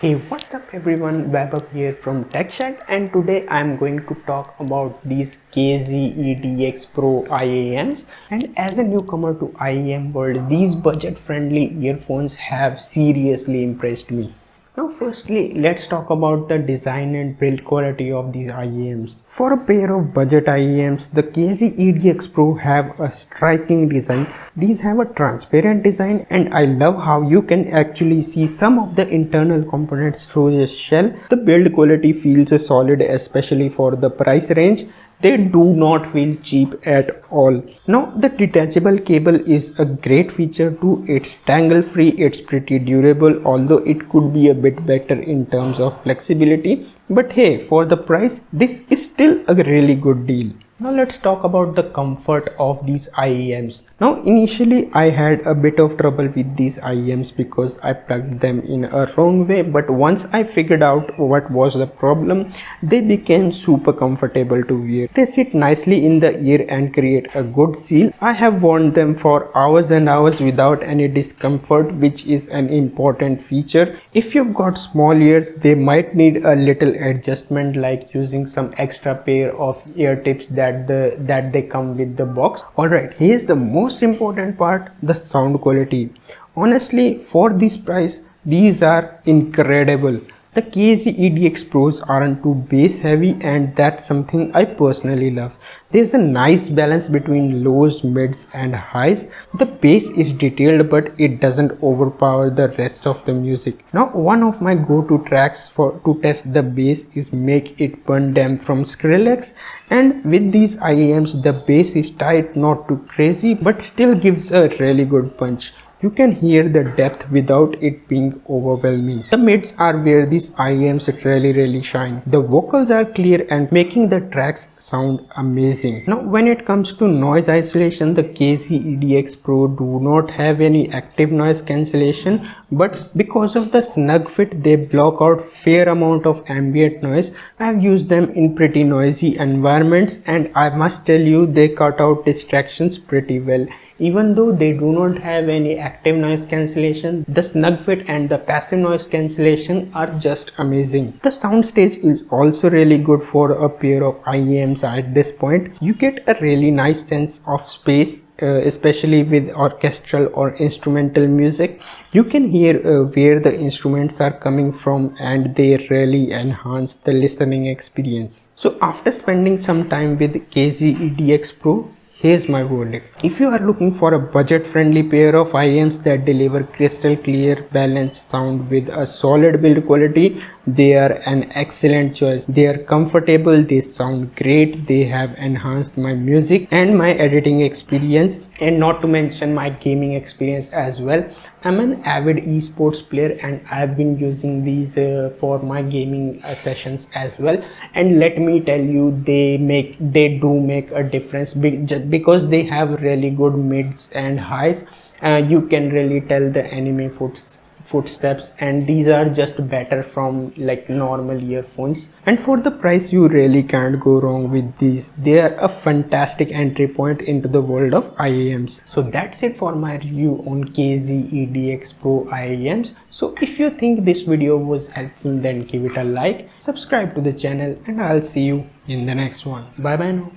Hey, what's up everyone, Webab here from TechChat, and today I'm going to talk about these KZ EDX Pro IEMs. And as a newcomer to IEM world, these budget friendly earphones have seriously impressed me. Now firstly, let's talk about the design and build quality of these IEMs. For a pair of budget IEMs, the KZ EDX Pro have a striking design. These have a transparent design and I love how you can actually see some of the internal components through the shell. The build quality feels solid, especially for the price range. They do not feel cheap at all. Now the detachable cable is a great feature too. It's tangle free, it's pretty durable, although it could be a bit better in terms of flexibility. But hey, for the price, this is still a really good deal. Now let's talk about the comfort of these IEMs. Now initially I had a bit of trouble with these IEMs because I plugged them in a wrong way, but once I figured out what was the problem, they became super comfortable to wear. They sit nicely in the ear and create a good seal. I have worn them for hours and hours without any discomfort, which is an important feature. If you've got small ears, they might need a little adjustment, like using some extra pair of ear tips that they come with the box. Alright, here's the most important part, the sound quality. Honestly, for this price, these are incredible. The KZ EDX Pros aren't too bass heavy, and that's something I personally love. There's a nice balance between lows, mids and highs. The bass is detailed but it doesn't overpower the rest of the music. Now one of my go-to tracks to test the bass is Make It Bun Dem from Skrillex, and with these IEMs the bass is tight, not too crazy, but still gives a really good punch. You can hear the depth without it being overwhelming. The mids are where these IEMs really shine. The vocals are clear and making the tracks sound amazing. Now when it comes to noise isolation, the KZ EDX Pro do not have any active noise cancellation, but because of the snug fit, they block out fair amount of ambient noise. I've used them in pretty noisy environments and I must tell you, they cut out distractions pretty well. Even though they do not have any active noise cancellation, the snug fit and the passive noise cancellation are just amazing. The soundstage is also really good for a pair of IEMs at this point. You get a really nice sense of space, especially with orchestral or instrumental music. You can hear where the instruments are coming from and they really enhance the listening experience. So after spending some time with KZ EDX Pro, here's my verdict. If you are looking for a budget-friendly pair of IEMs that deliver crystal clear, balanced sound with a solid build quality, they are an excellent choice. They are comfortable, they sound great, they have enhanced my music and my editing experience, and not to mention my gaming experience as well. I'm an avid esports player and I've been using these for my gaming sessions as well, and let me tell you, they do make a difference just because they have really good mids and highs. You can really tell the enemy footsteps, and these are just better from like normal earphones. And for the price, you really can't go wrong with these. They are a fantastic entry point into the world of IEMs. So that's it for my review on KZ EDX Pro IEMs. So if you think this video was helpful, then give it a like, subscribe to the channel, and I'll see you in the next one. Bye bye now.